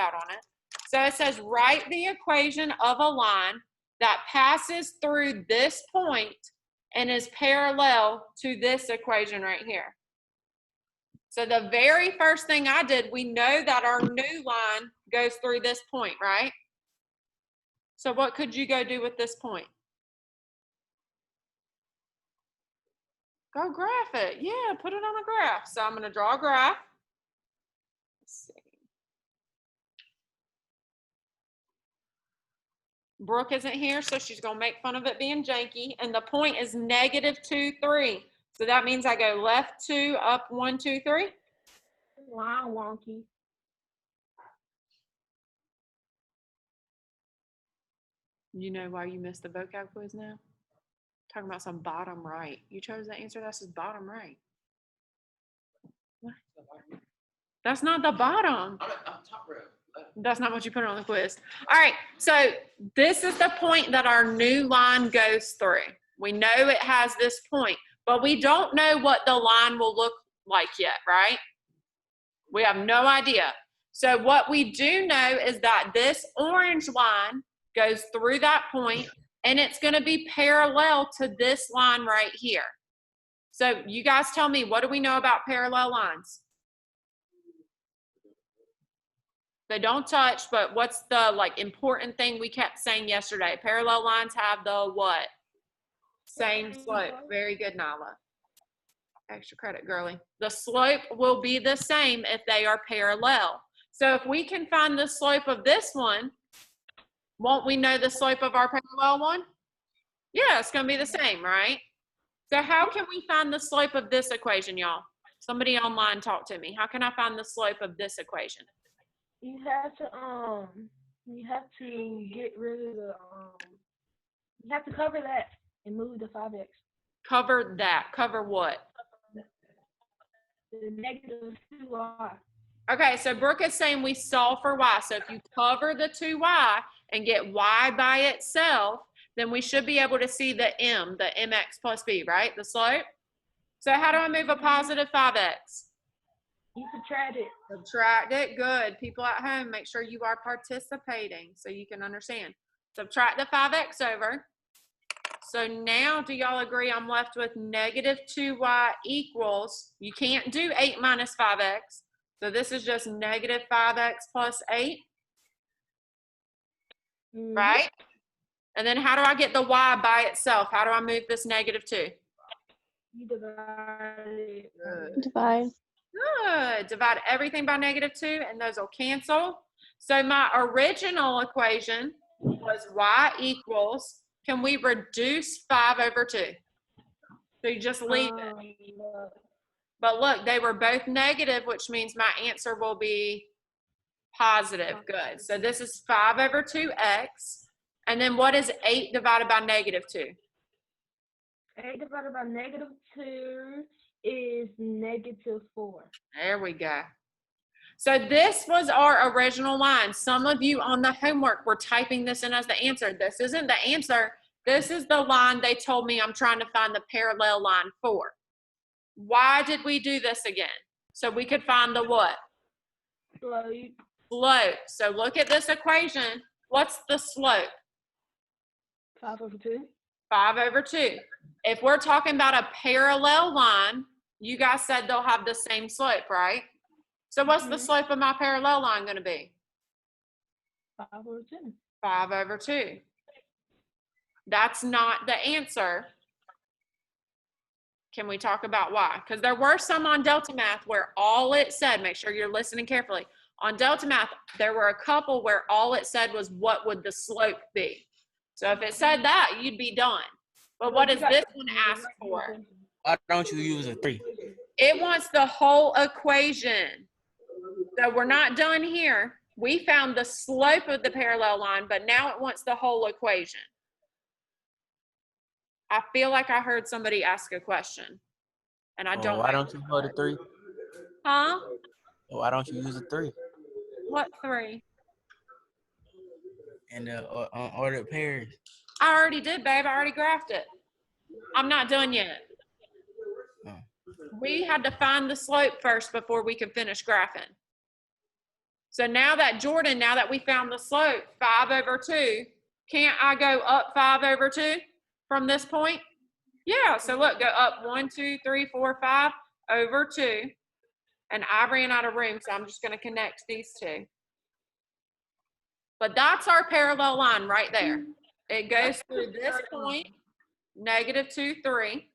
out on it. So it says, write the equation of a line that passes through this point and is parallel to this equation right here. So the very first thing I did, we know that our new line goes through this point, right? So what could you go do with this point? Go graph it. Yeah, put it on a graph. So I'm going to draw a graph. Let's see. Brooke isn't here, so she's going to make fun of it being janky. And the point is -2, 3. So that means I go left 2, up 1, 2, 3. Wow, wonky. You know why you missed the vocab quiz now? Talking about some bottom right. You chose the answer that says bottom right. What? That's not the bottom. Top row. That's not what you put on the quiz. All right, so this is the point that our new line goes through. We know it has this point, but we don't know what the line will look like yet, right? We have no idea. So what we do know is that this orange line goes through that point, and it's going to be parallel to this line right here. So you guys tell me, what do we know about parallel lines? They don't touch, but what's the important thing we kept saying yesterday? Parallel lines have the what? Same slope. Very good, Nyla. Extra credit, girly. The slope will be the same if they are parallel. So if we can find the slope of this one, won't we know the slope of our parallel one? Yeah, it's going to be the same, right? So how can we find the slope of this equation, y'all? Somebody online talk to me. How can I find the slope of this equation? You have to get rid of the you have to cover that and move the 5x. Cover that. Cover what? The -2y. Okay, so Brooke is saying we solve for y. So if you cover the 2y and get y by itself, then we should be able to see the m, the mx plus b, right? The slope. So how do I move a positive 5x? You subtract it. Subtract it. Good. People at home, make sure you are participating so you can understand. Subtract the 5x over. So now, do y'all agree I'm left with -2y equals, you can't do 8 minus 5x. So this is just -5x plus 8. Right? And then how do I get the y by itself? How do I move this -2? You divide it. Good. Divide. Good. Divide everything by -2, and those will cancel. So my original equation was y equals, can we reduce 5 over 2? So you just leave it. But look, they were both negative, which means my answer will be positive. Good. So this is 5 over 2x. And then what is 8 divided by -2? 8 divided by -2 is -4. There we go. So this was our original line. Some of you on the homework were typing this in as the answer. This isn't the answer. This is the line they told me I'm trying to find the parallel line for. Why did we do this again? So we could find the what? Slope. Slope. So look at this equation. What's the slope? 5 over 2. 5 over 2. If we're talking about a parallel line, you guys said they'll have the same slope, right? So what's the slope of my parallel line going to be? 5 over 2. 5 over 2. That's not the answer. Can we talk about why? Because there were some on Delta Math where all it said, make sure you're listening carefully. On Delta Math, there were a couple where all it said was, what would the slope be? So if it said that, you'd be done. But what does this one ask for? Why don't you use a 3? It wants the whole equation. So we're not done here. We found the slope of the parallel line, but now it wants the whole equation. I feel like I heard somebody ask a question, and I don't. Why don't you go to 3? Huh? Why don't you use a 3? What 3? And the ordered pairs. I already did, babe. I already graphed it. I'm not done yet. We had to find the slope first before we could finish graphing. So now that Jordan, now that we found the slope, 5/2, can't I go up 5/2 from this point? Yeah, so look, go up 1, 2, 3, 4, 5/2. And I ran out of room, so I'm just gonna connect these two. But that's our parallel line right there. It goes through this point, -2, 3,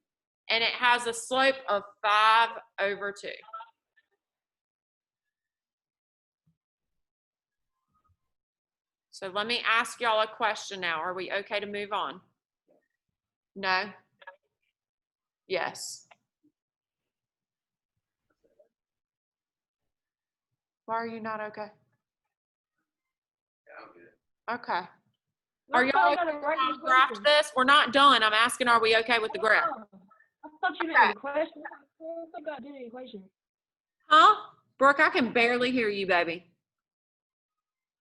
and it has a slope of 5/2. So let me ask y'all a question now. Are we okay to move on? No? Yes. Why are you not okay? Okay. Are y'all okay to graph this? We're not done. I'm asking, are we okay with the graph? I thought you meant the question. I forgot the equation. Huh? Brooke, I can barely hear you, baby.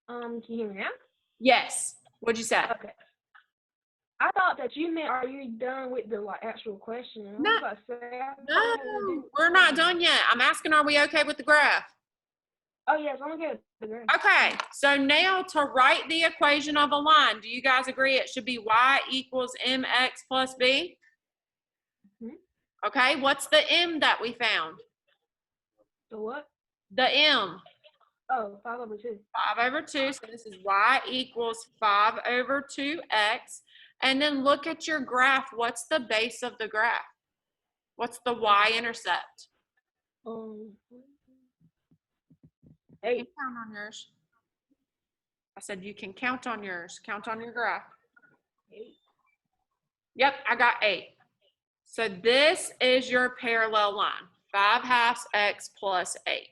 Can you hear me now? Yes. What'd you say? Okay. I thought that you meant, are you done with the actual question? No. I was about to say, No, we're not done yet. I'm asking, are we okay with the graph? Oh, yes, I'm okay with the graph. Okay, so now to write the equation of a line, do you guys agree it should be y equals mx plus b? Mhm. Okay, what's the m that we found? The what? The m. Oh, 5/2. 5/2, so this is y equals 5/2x. And then look at your graph. What's the base of the graph? What's the y-intercept? 8. You can count on yours. I said you can count on yours. Count on your graph. 8. Yep, I got 8. So this is your parallel line, 5/2 x plus 8.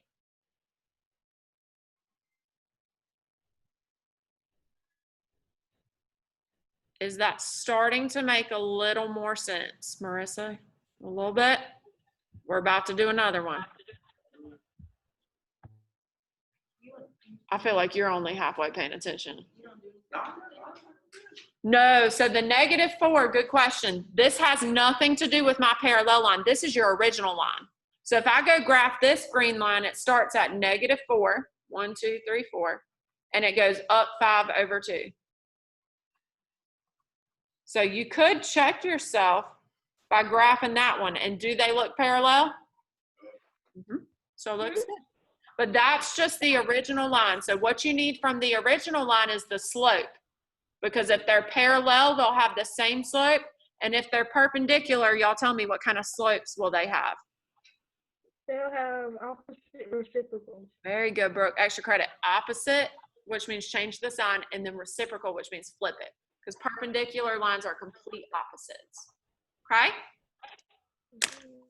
Is that starting to make a little more sense, Marissa? A little bit? We're about to do another one. I feel like you're only halfway paying attention. No, so the -4, good question. This has nothing to do with my parallel line. This is your original line. So if I go graph this green line, it starts at -4, 1, 2, 3, 4, and it goes up 5/2. So you could check yourself by graphing that one, and do they look parallel? So it looks good. But that's just the original line. So what you need from the original line is the slope. Because if they're parallel, they'll have the same slope. And if they're perpendicular, y'all tell me what kind of slopes will they have? They'll have opposite reciprocals. Very good, Brooke. Extra credit. Opposite, which means change the sign, and then reciprocal, which means flip it. Because perpendicular lines are complete opposites. Okay?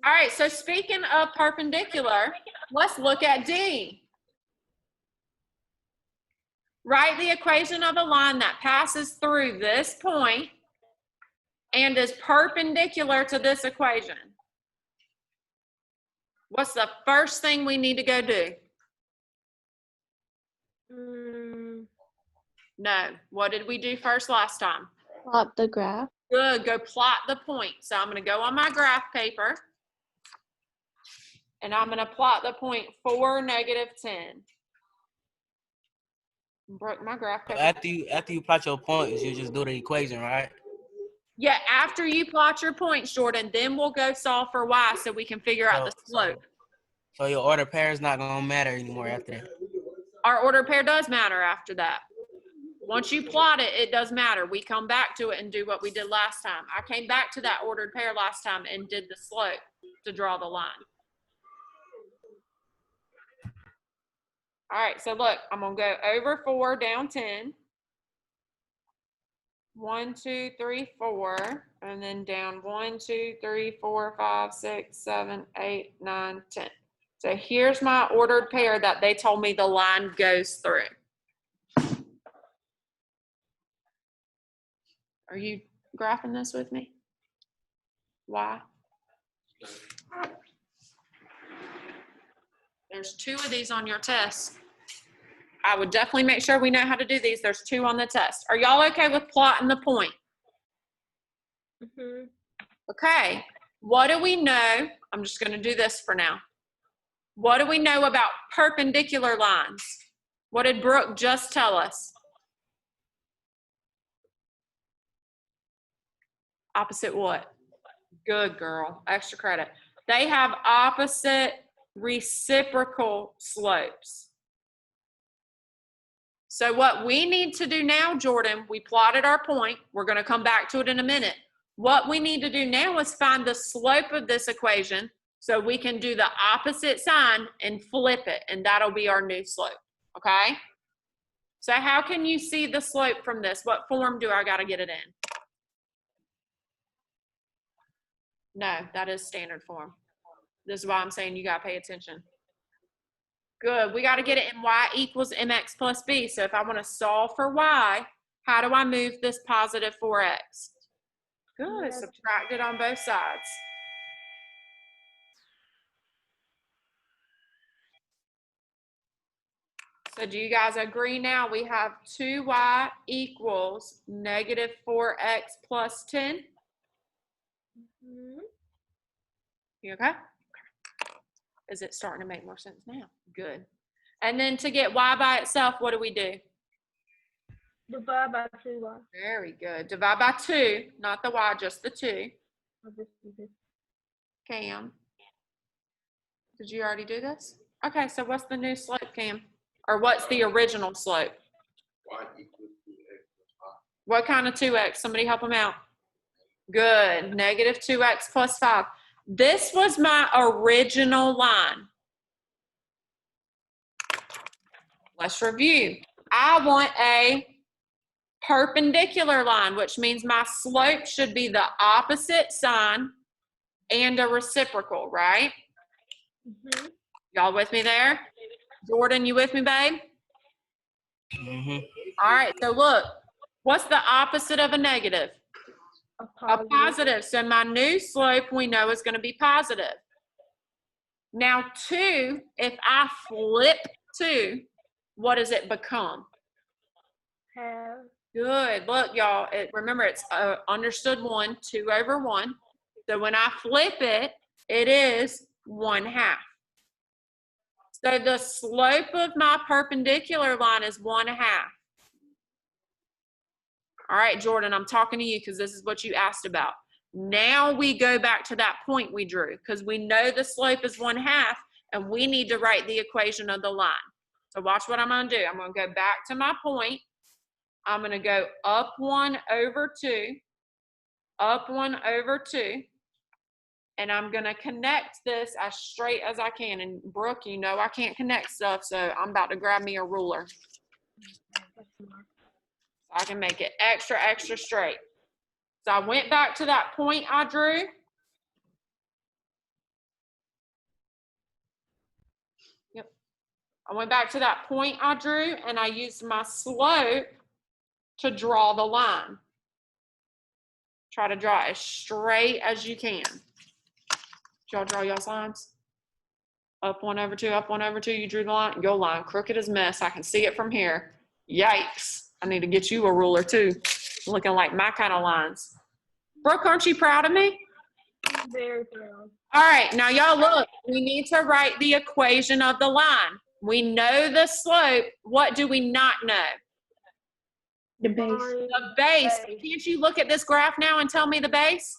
All right, so speaking of perpendicular, let's look at D. Write the equation of a line that passes through this point and is perpendicular to this equation. What's the first thing we need to go do? No. What did we do first last time? Plot the graph. Good. Go plot the point. So I'm going to go on my graph paper, and I'm going to plot the point 4, -10. Broke my graph paper. After you plot your points, you just do the equation, right? Yeah, after you plot your points, Jordan, then we'll go solve for y so we can figure out the slope. So your order pair is not gonna matter anymore after that. Our order pair does matter after that. Once you plot it, it does matter. We come back to it and do what we did last time. I came back to that ordered pair last time and did the slope to draw the line. All right, so look, I'm gonna go over 4, down 10. 1, 2, 3, 4, and then down 1, 2, 3, 4, 5, 6, 7, 8, 9, 10. So here's my ordered pair that they told me the line goes through. Are you graphing this with me? Why? There's 2 of these on your test. I would definitely make sure we know how to do these. There's 2 on the test. Are y'all okay with plotting the point? Okay. What do we know? I'm just going to do this for now. What do we know about perpendicular lines? What did Brooke just tell us? Opposite what? Good girl. Extra credit. They have opposite reciprocal slopes. So what we need to do now, Jordan, we plotted our point. We're going to come back to it in a minute. What we need to do now is find the slope of this equation so we can do the opposite sign and flip it, and that'll be our new slope, okay? So how can you see the slope from this? What form do I got to get it in? No, that is standard form. This is why I'm saying you got to pay attention. Good. We got to get it in y equals mx plus b. So if I want to solve for y, how do I move this positive 4x? Good. Subtract it on both sides. So do you guys agree now? We have 2y equals negative 4x plus 10. Mhm. You okay? Is it starting to make more sense now? Good. And then to get y by itself, what do we do? Divide by 2y. Very good. Divide by 2, not the y, just the 2. I'll just do this. Cam, did you already do this? Okay, so what's the new slope, Cam? Or what's the original slope? Y equals 2x plus 5. What kind of 2x? Somebody help him out. Good. Negative 2x plus 5. This was my original line. Let's review. I want a perpendicular line, which means my slope should be the opposite sign and a reciprocal, right? Mhm. Y'all with me there? Jordan, you with me, babe? All right, so look, what's the opposite of a negative? A A positive. So my new slope we know is going to be positive. Now 2, if I flip 2, what does it become? Half. Good. Look, y'all, remember it's understood 1, 2 over 1. So when I flip it, it is 1/2. So the slope of my perpendicular line is 1/2. All right, Jordan, I'm talking to you because this is what you asked about. Now we go back to that point we drew because we know the slope is 1/2 and we need to write the equation of the line. So watch what I'm going to do. I'm going to go back to my point. I'm going to go up 1 over 2, up 1 over 2, and I'm going to connect this as straight as I can. And Brooke, you know I can't connect stuff, so I'm about to grab me a ruler so I can make it extra, extra straight. So I went back to that point I drew. Yep. I went back to that point I drew, and I used my slope to draw the line. Try to draw as straight as you can. Y'all draw y'all's lines? Up 1 over 2, up 1 over 2, you drew the line. Your line, crooked as mess. I can see it from here. Yikes. I need to get you a ruler too. Looking like my kind of lines. Brooke, aren't you proud of me? Very proud. All right, now y'all look, we need to write the equation of the line. We know the slope. What do we not know? The base. The base. Can't you look at this graph now and tell me the base?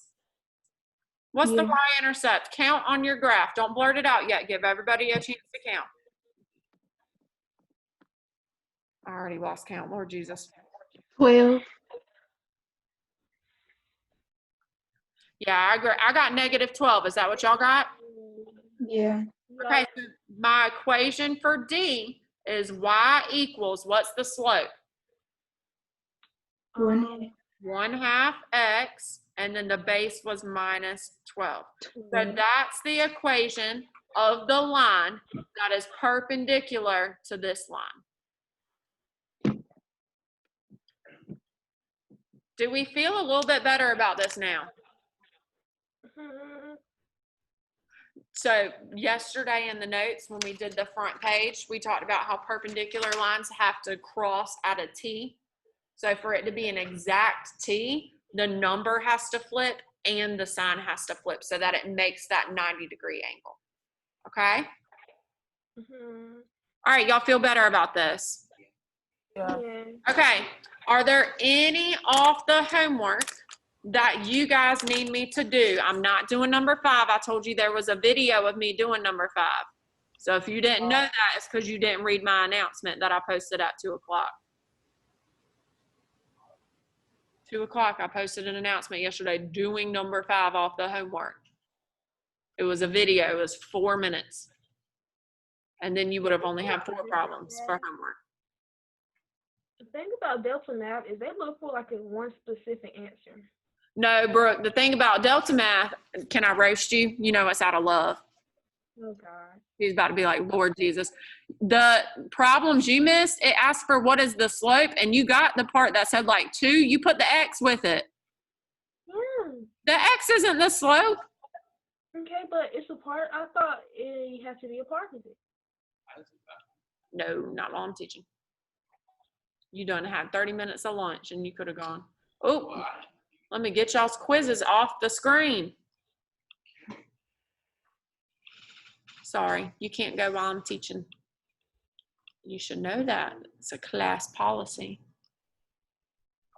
What's the Yeah. y-intercept? Count on your graph. Don't blurt it out yet. Give everybody a chance to count. I already lost count. Lord Jesus. 12. Yeah, I agree. I got negative 12. Is that what y'all got? Yeah. Okay, so my equation for D is y equals, what's the slope? 1. 1/2 x, and then the base was minus 12. So 12. that's the equation of the line that is perpendicular to this line. Do we feel a little bit better about this now? Mhm. So yesterday in the notes, when we did the front page, we talked about how perpendicular lines have to cross at a T. So for it to be an exact T, the number has to flip and the sign has to flip so that it makes that 90-degree angle. Okay? Mhm. All right, y'all feel better about this? Yeah. Okay, are there any off the homework that you guys need me to do? I'm not doing number 5. I told you there was a video of me doing number 5. So if you didn't know that, it's because you didn't read my announcement that I posted at 2 o'clock. 2 o'clock, I posted an announcement yesterday doing number 5 off the homework. It was a video, it was 4 minutes. And then you would have only had 4 problems for homework. The thing about Delta Math is they look for like a one specific answer. No, Brooke, the thing about Delta Math, can I roast you? You know it's out of love. Oh God. He's about to be like, Lord Jesus. The problems you missed, it asked for what is the slope, and you got the part that said like 2. You put the X with it. Yeah. The X isn't the slope. Okay, but it's a part. I thought it has to be a part of it. No, not while I'm teaching. You done had 30 minutes of lunch and you could have gone, oh, let me get y'all's quizzes off the screen. Sorry, you can't go while I'm teaching. You should know that. It's a class policy.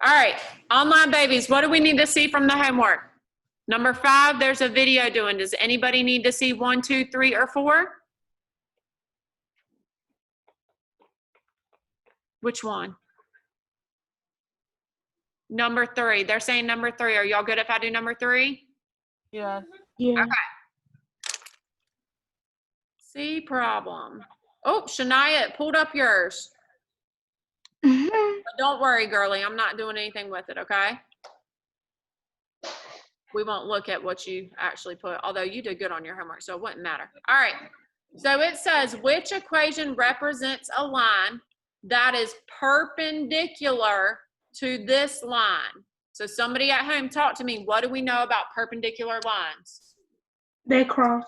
All right, online babies, what do we need to see from the homework? Number 5, there's a video doing. Does anybody need to see 1, 2, 3, or 4? Which one? Number 3. They're saying number 3. Are y'all good if I do number 3? Yeah. Yeah. Okay. C problem. Oh, Shania, it pulled up yours. Mhm. But don't worry, girlie. I'm not doing anything with it, okay? We won't look at what you actually put, although you did good on your homework, so it wouldn't matter. All right. So it says, which equation represents a line that is perpendicular to this line? So somebody at home talk to me. What do we know about perpendicular lines? They cross.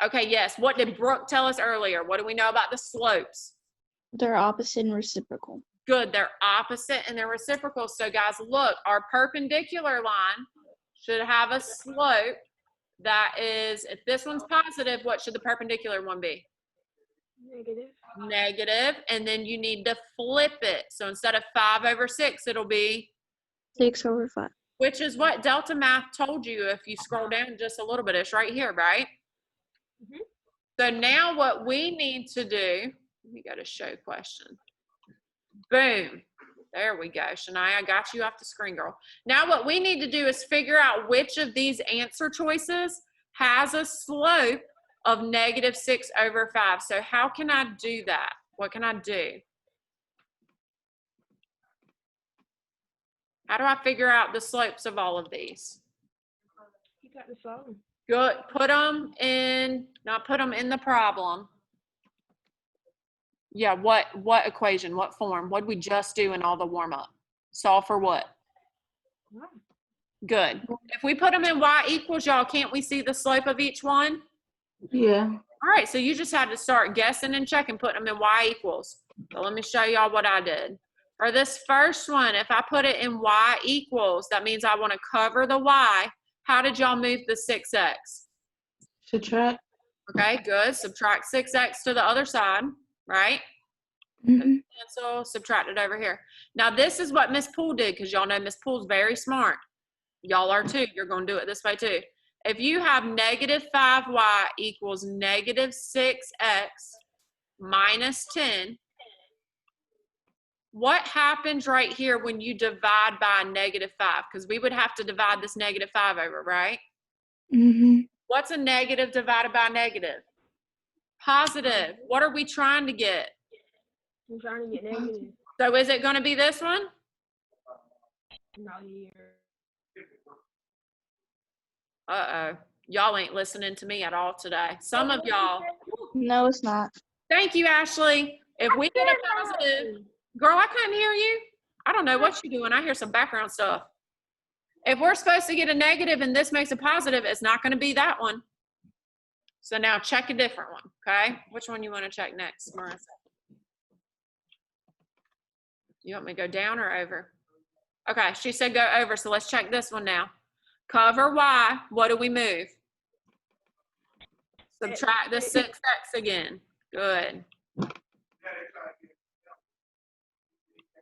Okay, yes. What did Brooke tell us earlier? What do we know about the slopes? They're opposite and reciprocal. Good, they're opposite and they're reciprocal. So guys, look, our perpendicular line should have a slope that is, if this one's positive, what should the perpendicular one be? Negative. Negative, and then you need to flip it. So instead of 5 over 6, it'll be, 6/5. which is what Delta Math told you if you scroll down just a little bit. It's right here, right? Mhm. So now what we need to do, let me go to show question. Boom. There we go. Shania, I got you off the screen, girl. Now what we need to do is figure out which of these answer choices has a slope of -6/5. So how can I do that? What can I do? How do I figure out the slopes of all of these? You got the song. Good. Put them in, not put them in the problem. Yeah, what equation, what form? What did we just do in all the warm up? Solve for what? Wow. Good. If we put them in y equals, y'all, can't we see the slope of each one? Yeah. All right, so you just had to start guessing and checking, putting them in y equals. So let me show y'all what I did. For this first one, if I put it in y equals, that means I want to cover the y. How did y'all move the 6x? Subtract. Okay, good. Subtract 6x to the other side, right? Mhm. Cancel, subtract it over here. Now this is what Miss Poole did, because y'all know Miss Poole's very smart. Y'all are too. You're going to do it this way too. If you have -5y equals -6x minus 10, what happens right here when you divide by -5? Because we would have to divide this -5 over, right? Mhm. What's a negative divided by negative? Positive. What are we trying to get? I'm trying to get negative. So is it going to be this one? Not here. Uh-oh. Y'all ain't listening to me at all today. Some of y'all. No, it's not. Thank you, Ashley. If we get a positive, girl, I couldn't hear you. I don't know what you're doing. I hear some background stuff. If we're supposed to get a negative and this makes a positive, it's not going to be that one. So now check a different one, okay? Which one you want to check next, Marissa? You want me to go down or over? Okay, she said go over, so let's check this one now. Cover y, what do we move? Subtract the 6x again. Good.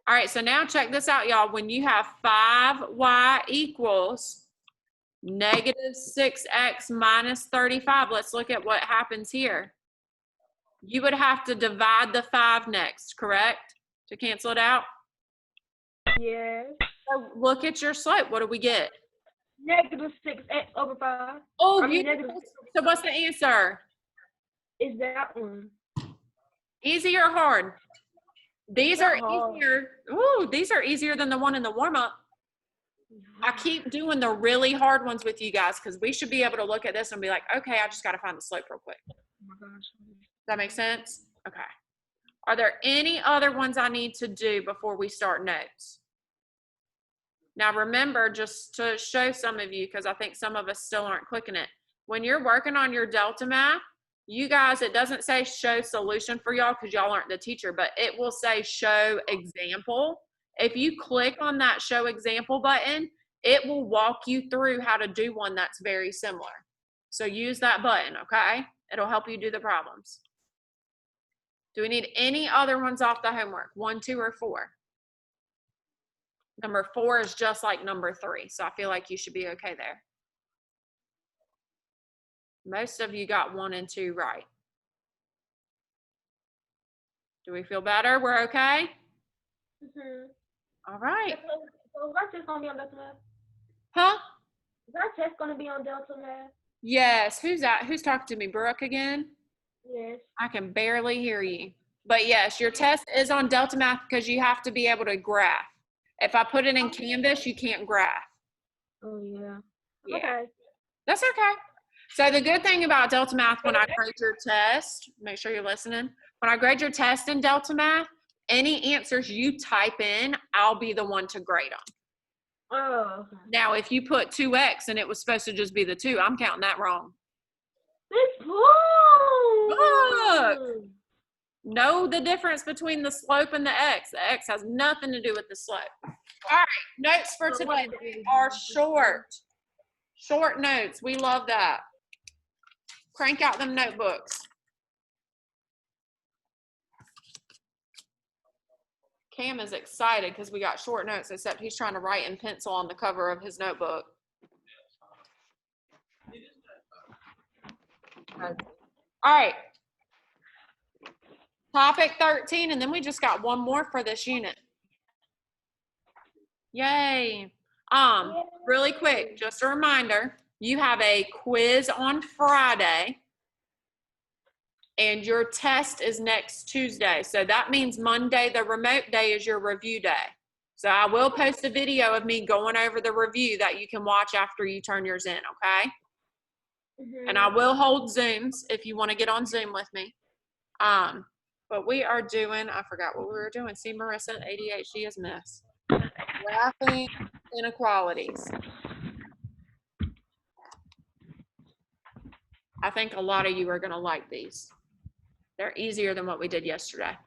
All right, so now check this out, y'all. When you have 5y equals negative 6x minus 35, let's look at what happens here. You would have to divide the 5 next, correct? To cancel it out? Yes. So look at your slope. What do we get? Negative 6x over 5. Oh, I mean, beautiful. negative So what's the answer? is that one. Easy or hard? These are Hard. easier. Ooh, these are easier than the one in the warm-up. I keep doing the really hard ones with you guys because we should be able to look at this and be like, okay, I just got to find the slope real quick. Oh my gosh. Does that make sense? Okay. Are there any other ones I need to do before we start notes? Now remember, just to show some of you, because I think some of us still aren't clicking it. When you're working on your Delta math, you guys, it doesn't say show solution for y'all because y'all aren't the teacher, but it will say show example. If you click on that show example button, it will walk you through how to do one that's very similar. So use that button, okay? It'll help you do the problems. Do we need any other ones off the homework? 1, 2, or 4? Number 4 is just like number 3, so I feel like you should be okay there. Most of you got 1 and 2 right. Do we feel better? We're okay? All right. So is that test gonna be on Delta Math? Huh? Is that test gonna be on Delta Math? Yes. Who's that? Who's talking to me? Brooke again? Yes. I can barely hear you. But yes, your test is on Delta Math because you have to be able to graph. If I put it in Canvas, you can't graph. Oh yeah. Yeah. Okay. That's okay. So the good thing about Delta Math, when I grade your test, make sure you're listening. When I grade your test in Delta Math, any answers you type in, I'll be the one to grade them. Oh. Okay. Now, if you put 2x and it was supposed to just be the 2, I'm counting that wrong. This pool. Look. Know the difference between the slope and the x. The x has nothing to do with the slope. All right, notes for today are short. Short notes. We love that. Crank out them notebooks. Cam is excited because we got short notes, except he's trying to write in pencil on the cover of his notebook. All right. Topic 13, and then we just got one more for this unit. Yay. Really quick, just a reminder, you have a quiz on Friday, and your test is next Tuesday. So that means Monday, the remote day, is your review day. So I will post a video of me going over the review that you can watch after you turn yours in, okay? And I will hold Zooms if you want to get on Zoom with me. But we are doing, I forgot what we were doing. See, Marissa, ADHD is miss. Graphing inequalities. I think a lot of you are going to like these. They're easier than what we did yesterday.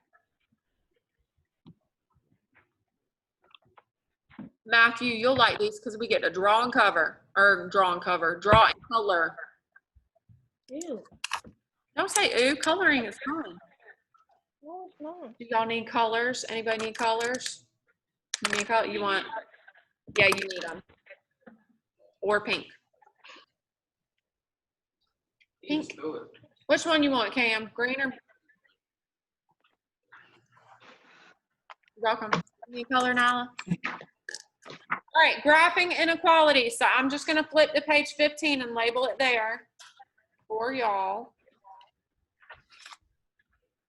Matthew, you'll like these because we get to draw and cover, draw and color. Ew. Don't say ooh, coloring is fun. No, it's not. Do y'all need colors? Anybody need colors? You need color? You want? Yeah, you need them. Or pink. Pink. Which one you want, Cam? Green or? You're welcome. Any color, Nyla? All right, graphing inequalities. So I'm just going to flip to page 15 and label it there for y'all.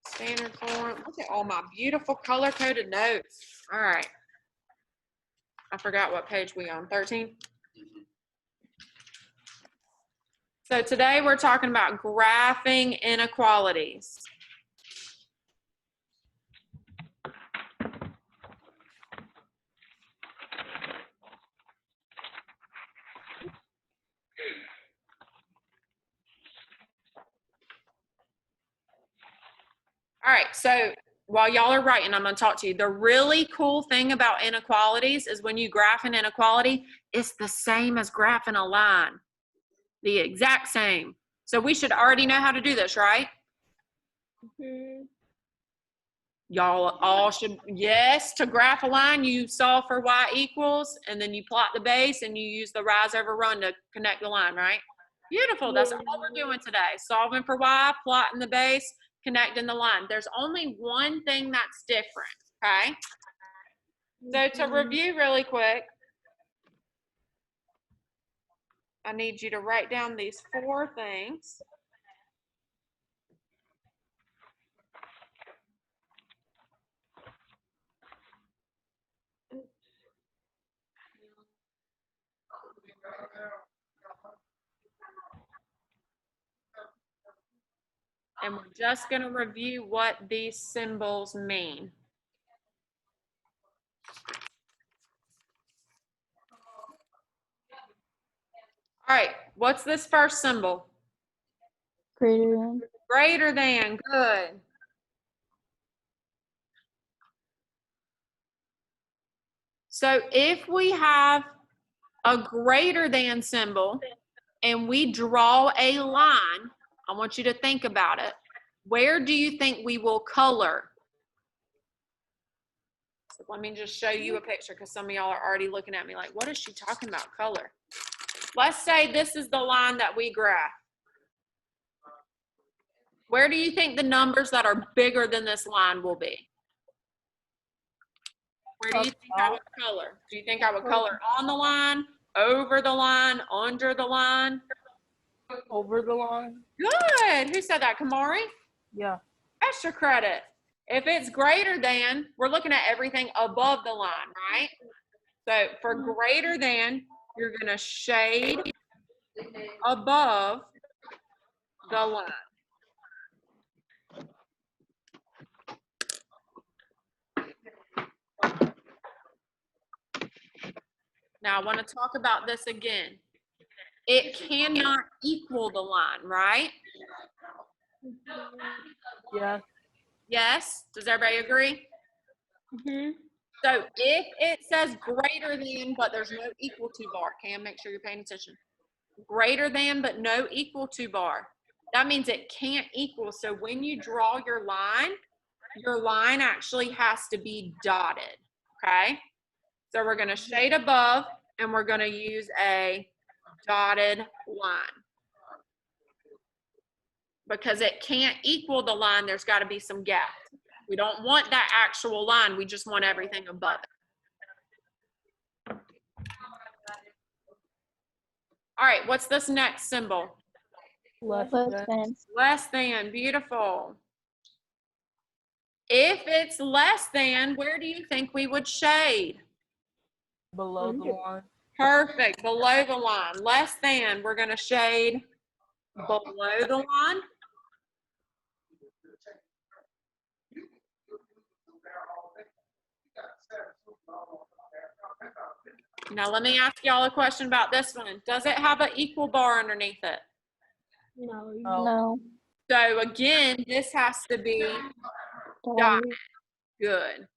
Standard form. Look at all my beautiful color-coded notes. All right. I forgot what page we on. 13? So today we're talking about graphing inequalities. All right, so while y'all are writing, I'm going to talk to you. The really cool thing about inequalities is when you graph an inequality, it's the same as graphing a line. The exact same. So we should already know how to do this, right? Y'all all should, yes, to graph a line, you solve for y equals, and then you plot the base and you use the rise over run to connect the line, right? Beautiful, that's all we're doing today. Solving for y, plotting the base, connecting the line. There's only one thing that's different, okay? So to review really quick, I need you to write down these 4 things. And we're just going to review what these symbols mean. All right, what's this first symbol? Greater than. Greater than, good. So if we have a greater than symbol and we draw a line, I want you to think about it. Where do you think we will color? So let me just show you a picture because some of y'all are already looking at me like, what is she talking about, color? Let's say this is the line that we graph. Where do you think the numbers that are bigger than this line will be? Where do you think I would color? Do you think I would color on the line, over the line, under the line? Over the line? Good. Who said that, Kamari? Yeah. Extra credit. If it's greater than, we're looking at everything above the line, right? So for greater than, you're going to shade above the line. Now I want to talk about this again. It cannot equal the line, right? Yeah. Yes? Does everybody agree? So if it says greater than, but there's no equal to bar, Cam, make sure you're paying attention. Greater than, but no equal to bar. That means it can't equal. So when you draw your line actually has to be dotted, okay? So we're gonna shade above and we're gonna use a dotted line. Because it can't equal the line, there's gotta be some gaps. We don't want that actual line, we just want everything above it. All right, what's this next symbol? Less Less than. than. Less than, beautiful. If it's less than, where do you think we would shade? Below the line. Perfect, below the line. Less than, we're gonna shade below the line. Now let me ask y'all a question about this one. Does it have an equal bar underneath it? No. No. So again, this has to be dotted. Good.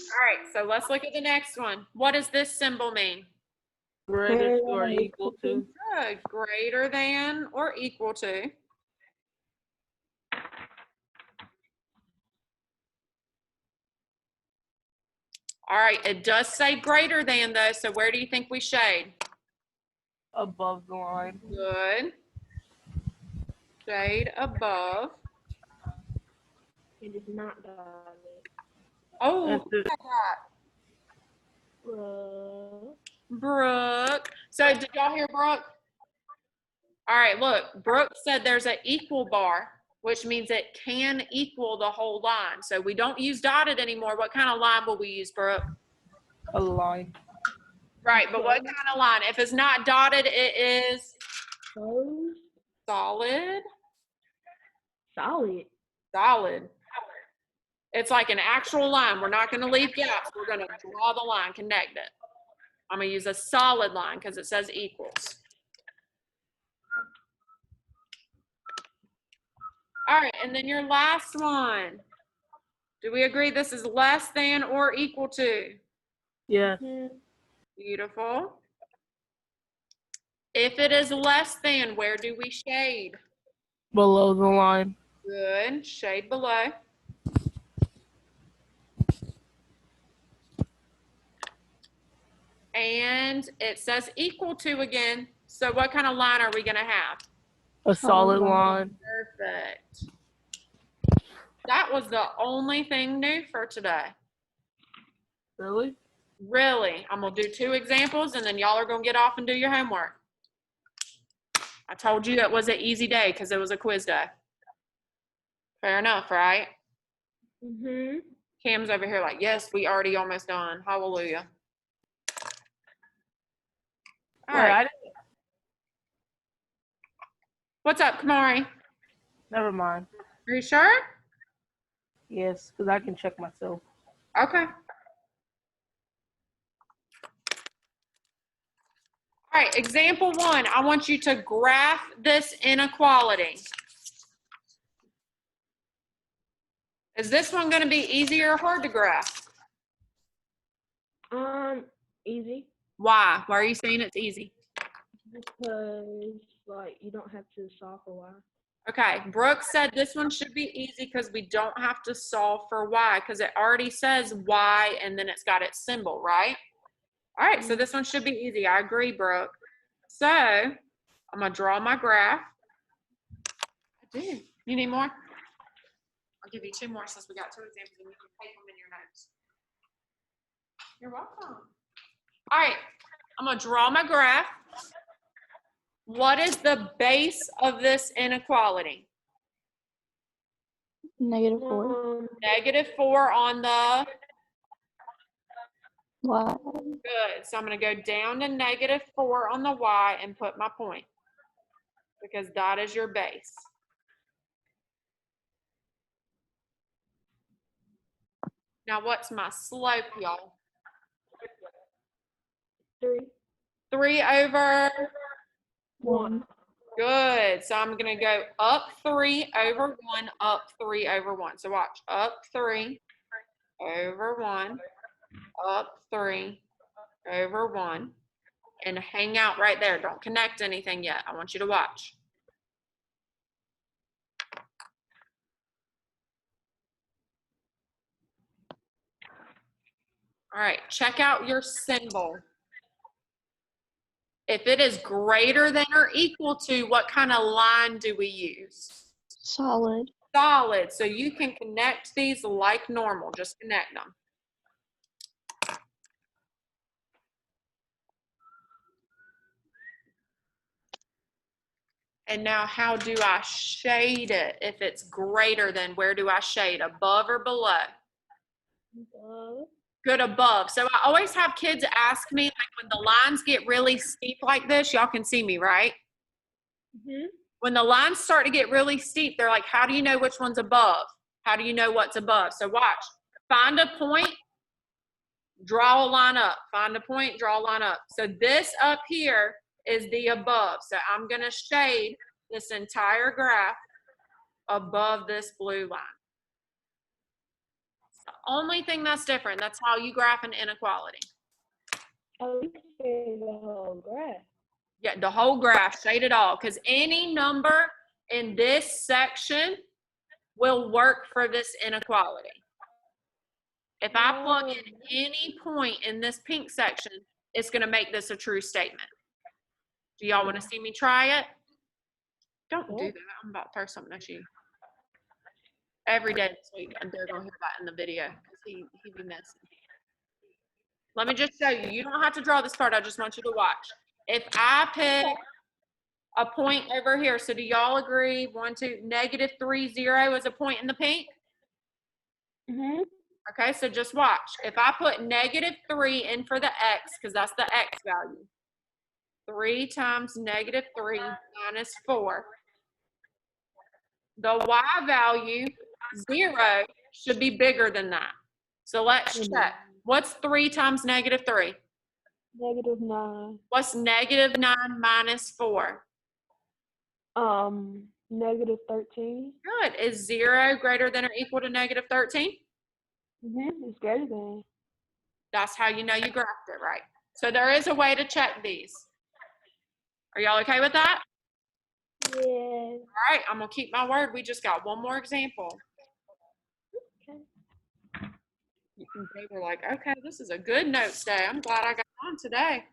All right, so let's look at the next one. What does this symbol mean? Greater to or equal to. Good. Greater than or equal to. All right, it does say greater than though, so where do you think we shade? Above the line. Good. Shade above. It is not dotted. Oh, That's look it. at that. Bruh. Brooke. So did y'all hear Brooke? All right, look, Brooke said there's an equal bar, which means it can equal the whole line. So we don't use dotted anymore. What kind of line will we use, Brooke? A line. Right, but what kind of line? If it's not dotted, it is Close. solid. Solid. Solid. It's like an actual line. We're not going to leave gaps. We're going to draw the line, connect it. I'm going to use a solid line because it says equals. All right, and then your last one. Do we agree this is less than or equal to? Yes. Mhm. Beautiful. If it is less than, where do we shade? Below the line. Good. Shade below. And it says equal to again. So what kind of line are we going to have? A solid line. Perfect. That was the only thing new for today. Really? Really. I'm going to do 2 examples and then y'all are going to get off and do your homework. I told you it was an easy day because it was a quiz day. Fair enough, right? Mhm. Cam's over here like, yes, we already almost done. Hallelujah. All Wait, right. I didn't. What's up, Kamari? Never mind. Are you sure? Yes, because I can check myself. Okay. All right, example 1. I want you to graph this inequality. Is this one going to be easy or hard to graph? Easy Why? Why are you saying it's easy? because like you don't have to solve for y. Okay, Brooke said this one should be easy because we don't have to solve for y because it already says y and then it's got its symbol, right? All right, so this one should be easy. I agree, Brooke. So I'm going to draw my graph. I do. You need more? I'll give you 2 more since we got 2 examples and you can take them in your notes. You're welcome. All right, I'm going to draw my graph. What is the base of this inequality? -4. -4 on the, Y. good. So I'm going to go down to -4 on the y and put my point because that is your base. Now what's my slope, y'all? 3, 3 over, 1. good. So I'm going to go up 3 over 1, up 3 over 1. So watch, up 3 over 1, up 3 over 1, and hang out right there. Don't connect anything yet. I want you to watch. All right, check out your symbol. If it is greater than or equal to, what kind of line do we use? Solid. Solid. So you can connect these like normal. Just connect them. And now how do I shade it? If it's greater than, where do I shade? Above or below? Good, above. So I always have kids ask me, like when the lines get really steep like this, y'all can see me, right? Mhm. When the lines start to get really steep, they're like, how do you know which one's above? How do you know what's above? So watch, find a point, draw a line up. Find a point, draw a line up. So this up here is the above. So I'm going to shade this entire graph above this blue line. It's the only thing that's different. That's how you graph an inequality. Oh, you say the whole graph. Yeah, the whole graph, shade it all, because any number in this section will work for this inequality. If I plug in any point in this pink section, it's going to make this a true statement. Do y'all want to see me try it? Don't do that. I'm about to throw something at you. Every day this week, and they're going to hear that in the video because he be messing. Let me just show you. You don't have to draw this part. I just want you to watch. If I pick a point over here, so do y'all agree? 1, 2, -3, 0 is a point in the pink? Mhm. Okay, so just watch. If I put -3 in for the x, because that's the x value, 3 times -3 minus 4. The y value, 0, should be bigger than that. So let's check. What's 3 times -3? -9. What's -9 minus 4? -13. Good. Is 0 greater than or equal to -13? It's greater than. That's how you know you graphed it right. So there is a way to check these. Are y'all okay with that? Yes. All right, I'm gonna keep my word. We just got one more example. Okay. They were like, okay, this is a good notes day. I'm glad I got on today.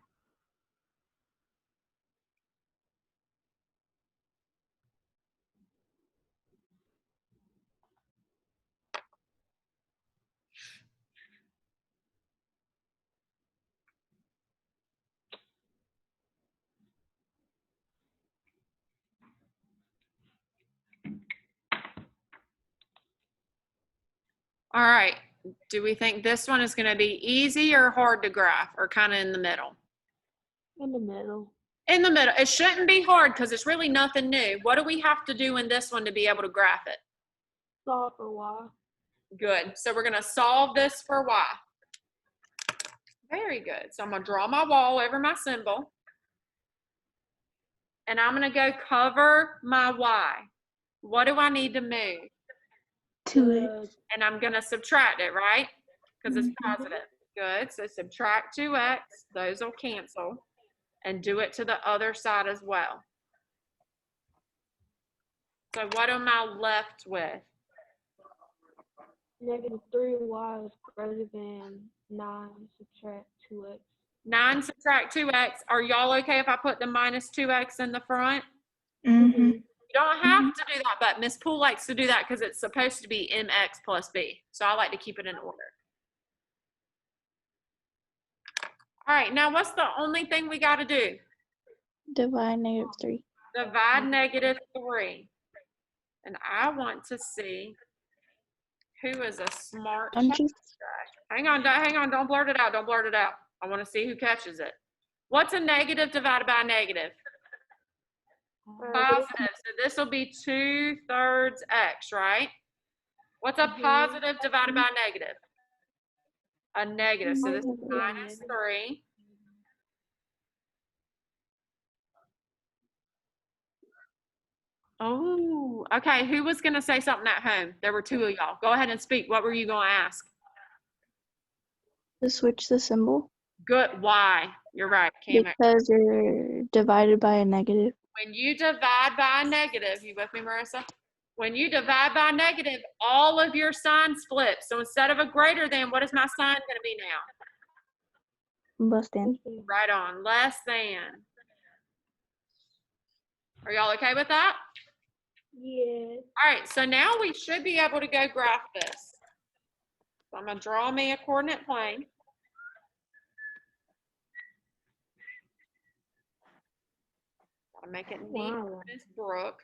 All right, do we think this one is gonna be easy or hard to graph, or kind of in the middle? In the middle. In the middle. It shouldn't be hard because it's really nothing new. What do we have to do in this one to be able to graph it? Solve for y. Good. So we're going to solve this for y. Very good. So I'm going to draw my wall over my symbol. And I'm going to go cover my y. What do I need to move? 2x. And I'm going to subtract it, right? Because it's positive. Good. So subtract 2x. Those will cancel. And do it to the other side as well. So what am I left with? Negative 3y is greater than 9. Subtract 2x. 9 subtract 2x. Are y'all okay if I put the minus 2x in the front? Mm-hmm. You don't have to do that, but Miss Poole likes to do that because it's supposed to be mx plus b. So I like to keep it in order. All right, now what's the only thing we got to do? Divide -3. Divide -3. And I want to see who is a smart I'm child. just Hang on, don't blurt it out, don't blurt it out. I want to see who catches it. What's a negative divided by a negative? Positive, so this will be 2/3 x, right? What's a positive divided by a negative? A negative, so this is -3. Oh, okay, who was gonna say something at home? There were 2 of y'all. Go ahead and speak. What were you gonna ask? to switch the symbol Good, why? You're right, Cam. because you're divided by a negative. When you divide by a negative, you with me, Marissa? When you divide by a negative, all of your signs flip. So instead of a greater than, what is my sign gonna be now? Less than. Right on, less than. Are y'all okay with that? Yes. All right, so now we should be able to go graph this. So I'm gonna draw me a coordinate plane. Gotta make it neat for Miss Brooke.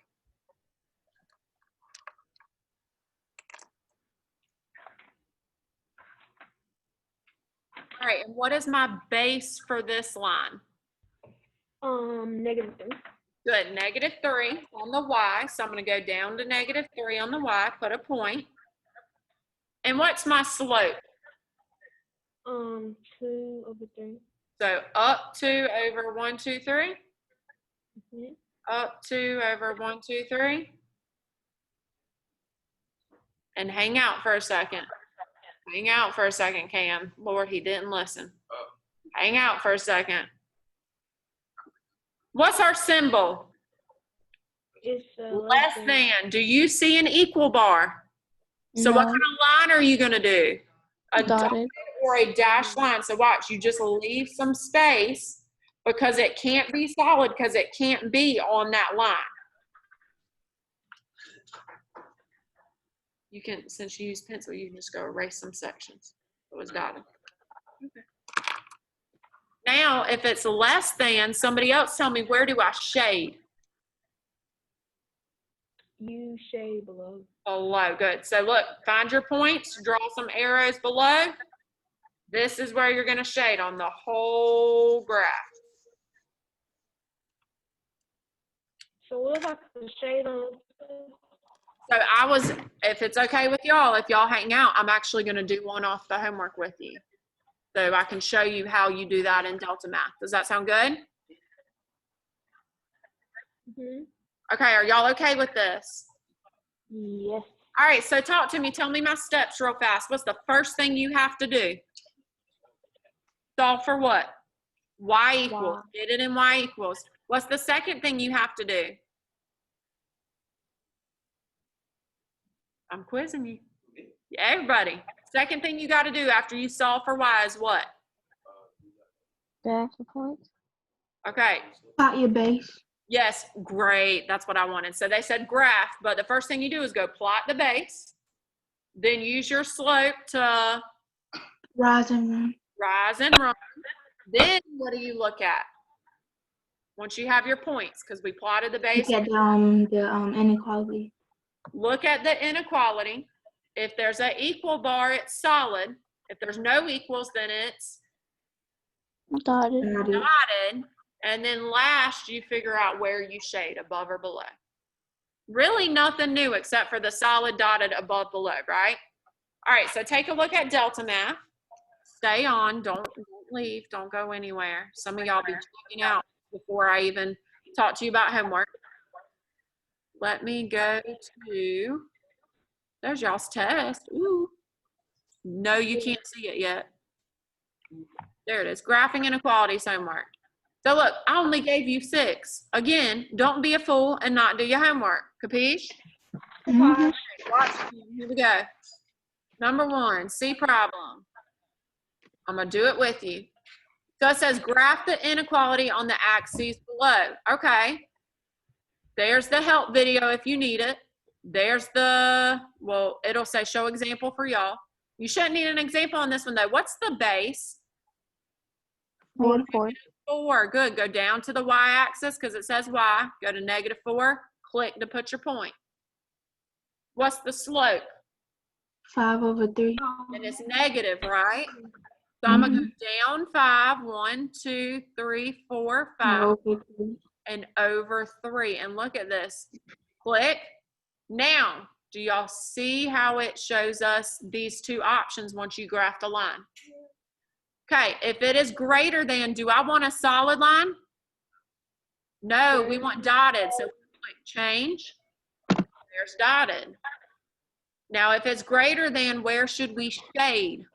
All right, and what is my base for this line? Negative 3. Good, -3 on the y. So I'm gonna go down to -3 on the y, put a point. And what's my slope? 2/3. So up 2 over 1, 2, 3. Mhm. Up 2 over 1, 2, 3. And hang out for a second. Hang out for a second, Cam. Lord, he didn't listen. Hang out for a second. What's our symbol? It's Less than. Do you see an equal bar? So what No. kind of line are you going to do? A Dotted. or a dashed line. So watch, you just leave some space because it can't be solid because it can't be on that line. You can, since you use pencil, you can just go erase some sections. It was dotted. Okay. Now, if it's less than, somebody else tell me, where do I shade? You shade below. Below, good. So look, find your points, draw some arrows below. This is where you're gonna shade on the whole graph. So what if I can shade on? So if it's okay with y'all, if y'all hang out, I'm actually gonna do one off the homework with you. So I can show you how you do that in Delta Math. Does that sound good? Mhm. Okay, are y'all okay with this? Yes. All right, so talk to me, tell me my steps real fast. What's the first thing you have to do? Solve for what? Y equals. Get it in Y equals. What's the second thing you have to do? I'm quizzing you. Everybody. Second thing you got to do after you solve for Y is what? Graph the points. Okay. Plot your base. Yes, great. That's what I wanted. So they said graph, but the first thing you do is go plot the base. Then use your slope to Rise and run. rise and run. Then what do you look at? Once you have your points, because we plotted the base. Look at the inequality. Look at the inequality. If there's an equal bar, it's solid. If there's no equals, then it's Dotted. dotted. And then last, you figure out where you shade, above or below. Really nothing new except for the solid dotted above, below, right? All right, so take a look at Delta Math. Stay on, don't leave, don't go anywhere. Some of y'all be checking out before I even talk to you about homework. Let me go to, there's y'all's test. Ooh. No, you can't see it yet. There it is, graphing inequalities homework. So look, I only gave you 6. Again, don't be a fool and not do your homework. Capiche? Mhm. Watch. Here we go. Number 1, C problem. I'm gonna do it with you. So it says graph the inequality on the axes below. Okay. There's the help video if you need it. There's the, well, it'll say show example for y'all. You shouldn't need an example on this one though. What's the base? 4 to 4. 4. Good. Go down to the y-axis because it says y. Go to -4. Click to put your point. What's the slope? 5/3. And it's negative, right? So I'm going to go down 5. 1, 2, 3, 4, 5. Over 3. And over 3. And look at this. Click. Now, do y'all see how it shows us these two options once you graph the line? Okay, if it is greater than, do I want a solid line? No, we want dotted. So click change. There's dotted. Now, if it's greater than, where should we shade?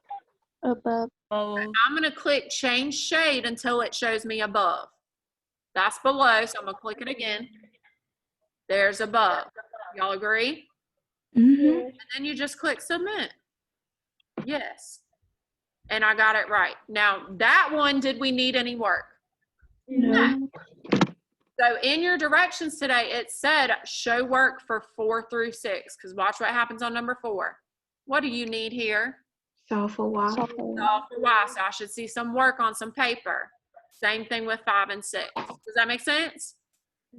Above. Oh, I'm going to click change shade until it shows me above. That's below, so I'm going to click it again. There's above. Y'all agree? Mhm. And then you just click submit. Yes. And I got it right. Now, that one, did we need any work? No. So in your directions today, it said show work for 4 through 6, because watch what happens on number 4. What do you need here? Solve for Y. Solve for Y, so I should see some work on some paper. Same thing with 5 and 6. Does that make sense?